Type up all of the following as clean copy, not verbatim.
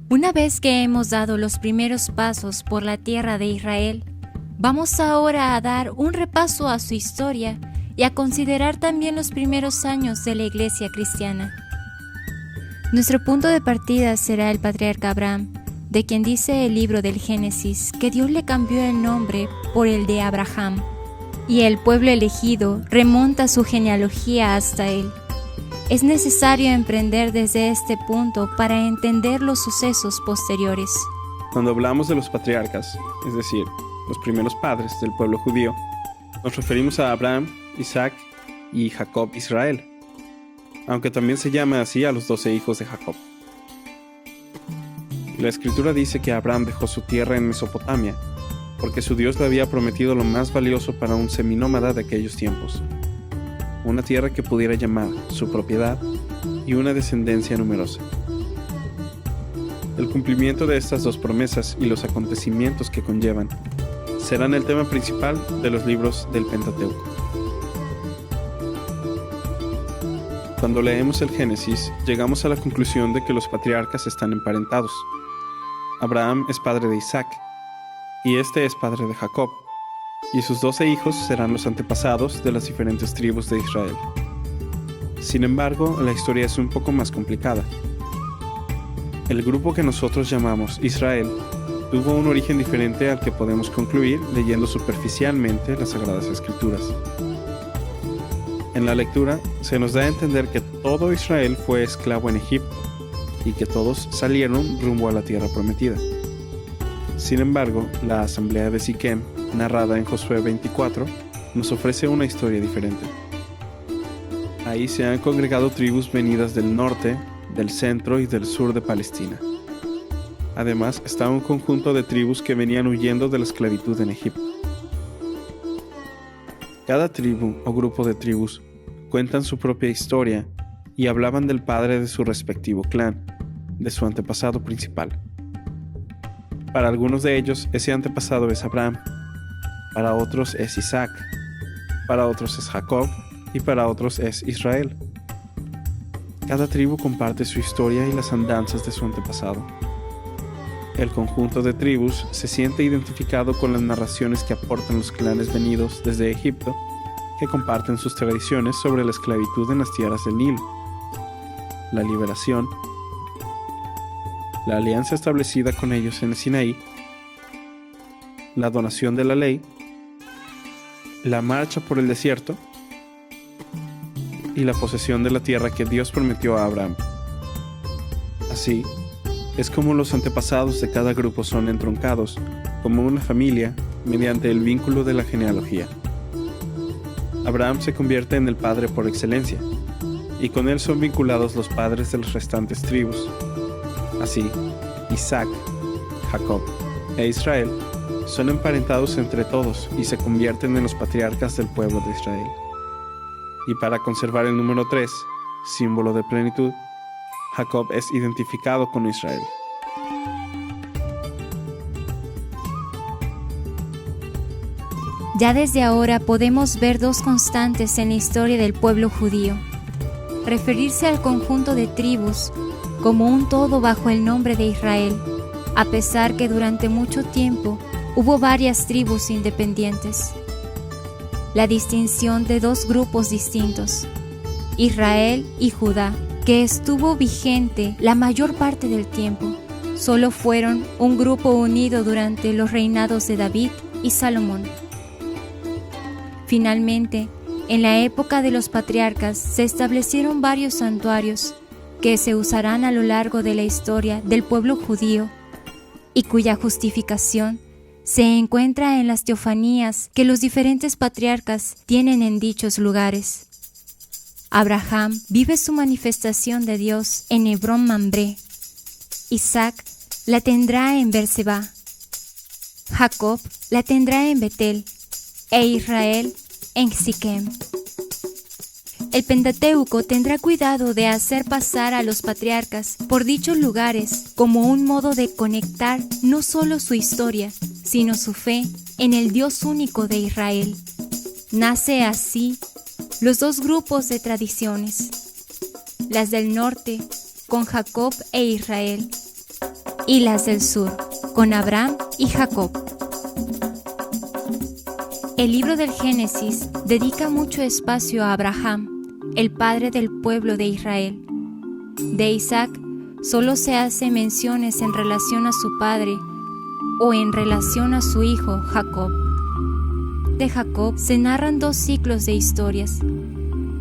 Una vez que hemos dado los primeros pasos por la tierra de Israel, vamos ahora a dar un repaso a su historia y a considerar también los primeros años de la iglesia cristiana. Nuestro punto de partida será el patriarca Abraham, de quien dice el libro del Génesis que Dios le cambió el nombre por el de Abraham, y el pueblo elegido remonta su genealogía hasta él. Es necesario emprender desde este punto para entender los sucesos posteriores. Cuando hablamos de los patriarcas, es decir, los primeros padres del pueblo judío, nos referimos a Abraham, Isaac y Jacob Israel, aunque también se llama así a los 12 hijos de Jacob. La escritura dice que Abraham dejó su tierra en Mesopotamia, porque su Dios le había prometido lo más valioso para un seminómada de aquellos tiempos: una tierra que pudiera llamar su propiedad y una descendencia numerosa. El cumplimiento de estas dos promesas y los acontecimientos que conllevan serán el tema principal de los libros del Pentateuco. Cuando leemos el Génesis, llegamos a la conclusión de que los patriarcas están emparentados. Abraham es padre de Isaac, y este es padre de Jacob, y sus 12 hijos serán los antepasados de las diferentes tribus de Israel. Sin embargo, la historia es un poco más complicada. El grupo que nosotros llamamos Israel tuvo un origen diferente al que podemos concluir leyendo superficialmente las Sagradas Escrituras. En la lectura se nos da a entender que todo Israel fue esclavo en Egipto y que todos salieron rumbo a la tierra prometida. Sin embargo, la asamblea de Siquem, narrada en Josué 24, nos ofrece una historia diferente. Ahí se han congregado tribus venidas del norte, del centro y del sur de Palestina. Además, está un conjunto de tribus que venían huyendo de la esclavitud en Egipto. Cada tribu o grupo de tribus cuentan su propia historia y hablaban del padre de su respectivo clan, de su antepasado principal. Para algunos de ellos, ese antepasado es Abraham, para otros es Isaac, para otros es Jacob y para otros es Israel. Cada tribu comparte su historia y las andanzas de su antepasado. El conjunto de tribus se siente identificado con las narraciones que aportan los clanes venidos desde Egipto, que comparten sus tradiciones sobre la esclavitud en las tierras del Nilo, la liberación, la alianza establecida con ellos en el Sinaí, la donación de la ley, la marcha por el desierto y la posesión de la tierra que Dios prometió a Abraham. Así es como los antepasados de cada grupo son entroncados, como una familia, mediante el vínculo de la genealogía. Abraham se convierte en el padre por excelencia, y con él son vinculados los padres de las restantes tribus. Así, Isaac, Jacob e Israel son emparentados entre todos y se convierten en los patriarcas del pueblo de Israel. Y para conservar el número 3, símbolo de plenitud, Jacob es identificado con Israel. Ya desde ahora podemos ver dos constantes en la historia del pueblo judío: referirse al conjunto de tribus como un todo bajo el nombre de Israel, a pesar que durante mucho tiempo hubo varias tribus independientes. La distinción de dos grupos distintos, Israel y Judá, que estuvo vigente la mayor parte del tiempo, solo fueron un grupo unido durante los reinados de David y Salomón. Finalmente, en la época de los patriarcas se establecieron varios santuarios que se usarán a lo largo de la historia del pueblo judío y cuya justificación se encuentra en las teofanías que los diferentes patriarcas tienen en dichos lugares. Abraham vive su manifestación de Dios en Hebrón Mambré. Isaac la tendrá en Berseba. Jacob la tendrá en Betel e Israel en Siquem. El Pentateuco tendrá cuidado de hacer pasar a los patriarcas por dichos lugares como un modo de conectar no solo su historia, sino su fe en el Dios único de Israel. Nace así los dos grupos de tradiciones, las del norte con Jacob e Israel, y las del sur, con Abraham y Jacob. El libro del Génesis dedica mucho espacio a Abraham, el padre del pueblo de Israel. De Isaac solo se hace menciones en relación a su padre o en relación a su hijo Jacob. De Jacob se narran 2 ciclos de historias,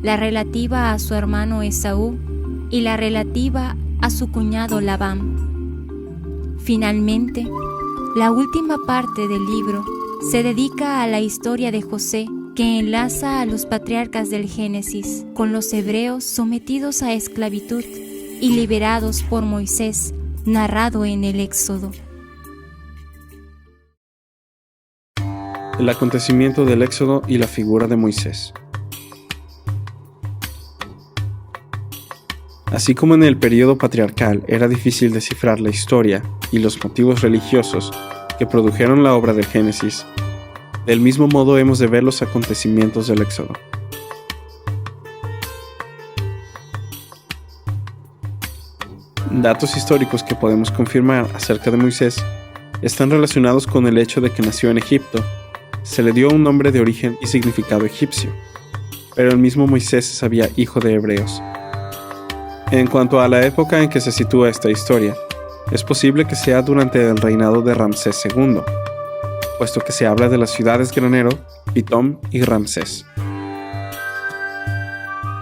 la relativa a su hermano Esaú y la relativa a su cuñado Labán. Finalmente, la última parte del libro se dedica a la historia de José, que enlaza a los patriarcas del Génesis con los hebreos sometidos a esclavitud y liberados por Moisés, narrado en el Éxodo. El acontecimiento del Éxodo y la figura de Moisés. Así como en el periodo patriarcal era difícil descifrar la historia y los motivos religiosos que produjeron la obra del Génesis, del mismo modo hemos de ver los acontecimientos del Éxodo. Datos históricos que podemos confirmar acerca de Moisés están relacionados con el hecho de que nació en Egipto. Se le dio un nombre de origen y significado egipcio, pero el mismo Moisés se sabía hijo de hebreos. En cuanto a la época en que se sitúa esta historia, es posible que sea durante el reinado de Ramsés II, puesto que se habla de las ciudades granero, Pitón y Ramsés.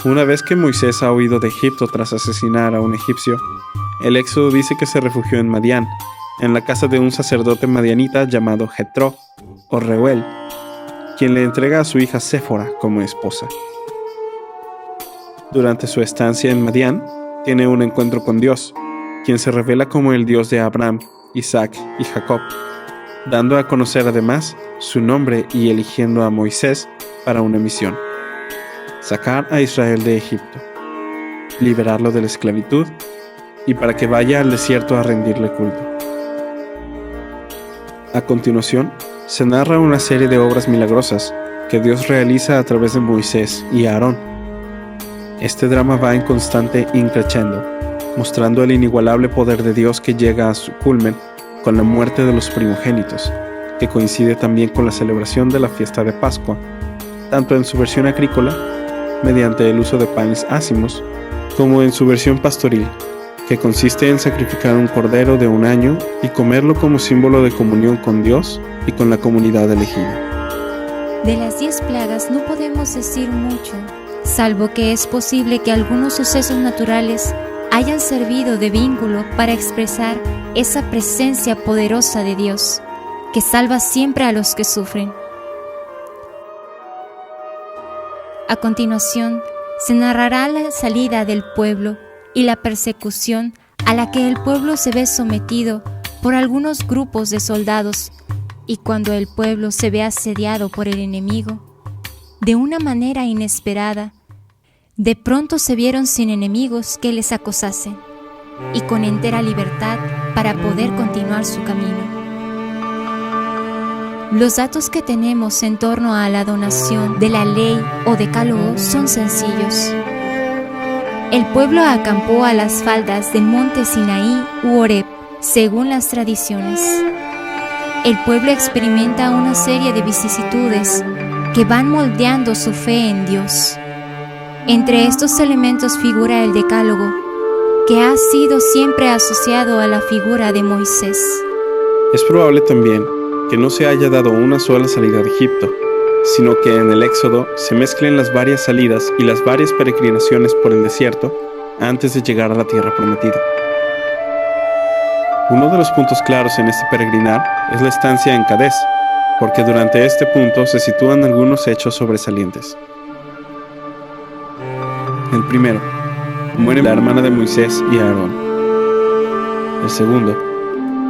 Una vez que Moisés ha huido de Egipto tras asesinar a un egipcio, el Éxodo dice que se refugió en Madián, en la casa de un sacerdote madianita llamado Jetro, o Reuel, quien le entrega a su hija Séfora como esposa. Durante su estancia en Madián, tiene un encuentro con Dios, quien se revela como el Dios de Abraham, Isaac y Jacob, dando a conocer además su nombre y eligiendo a Moisés para una misión: sacar a Israel de Egipto, liberarlo de la esclavitud y para que vaya al desierto a rendirle culto. A continuación, se narra una serie de obras milagrosas que Dios realiza a través de Moisés y Aarón. Este drama va en constante increciendo, mostrando el inigualable poder de Dios que llega a su culmen con la muerte de los primogénitos, que coincide también con la celebración de la fiesta de Pascua, tanto en su versión agrícola, mediante el uso de panes ácimos, como en su versión pastoril, que consiste en sacrificar un cordero de 1 año y comerlo como símbolo de comunión con Dios y con la comunidad elegida. De las 10 plagas no podemos decir mucho, salvo que es posible que algunos sucesos naturales hayan servido de vínculo para expresar esa presencia poderosa de Dios, que salva siempre a los que sufren. A continuación, se narrará la salida del pueblo y la persecución a la que el pueblo se ve sometido por algunos grupos de soldados, y cuando el pueblo se ve asediado por el enemigo, de una manera inesperada, de pronto se vieron sin enemigos que les acosasen, y con entera libertad para poder continuar su camino. Los datos que tenemos en torno a la donación de la ley o decálogo son sencillos. El pueblo acampó a las faldas del monte Sinaí u Horeb, según las tradiciones. El pueblo experimenta una serie de vicisitudes que van moldeando su fe en Dios. Entre estos elementos figura el decálogo, que ha sido siempre asociado a la figura de Moisés. Es probable también que no se haya dado una sola salida de Egipto, sino que en el Éxodo se mezclen las varias salidas y las varias peregrinaciones por el desierto antes de llegar a la tierra prometida. Uno de los puntos claros en este peregrinar es la estancia en Cadés, porque durante este punto se sitúan algunos hechos sobresalientes. El primero, muere la hermana de Moisés y Aarón. El segundo,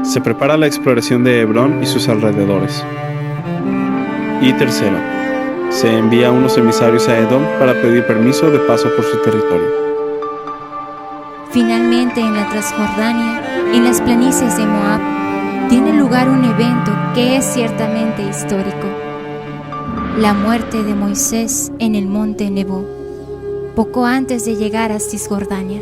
se prepara la exploración de Hebrón y sus alrededores. Y tercero, se envía unos emisarios a Edom para pedir permiso de paso por su territorio. Finalmente, en la Transjordania, en las planicies de Moab, tiene lugar un evento que es ciertamente histórico: la muerte de Moisés en el monte Nebo, poco antes de llegar a Cisjordania.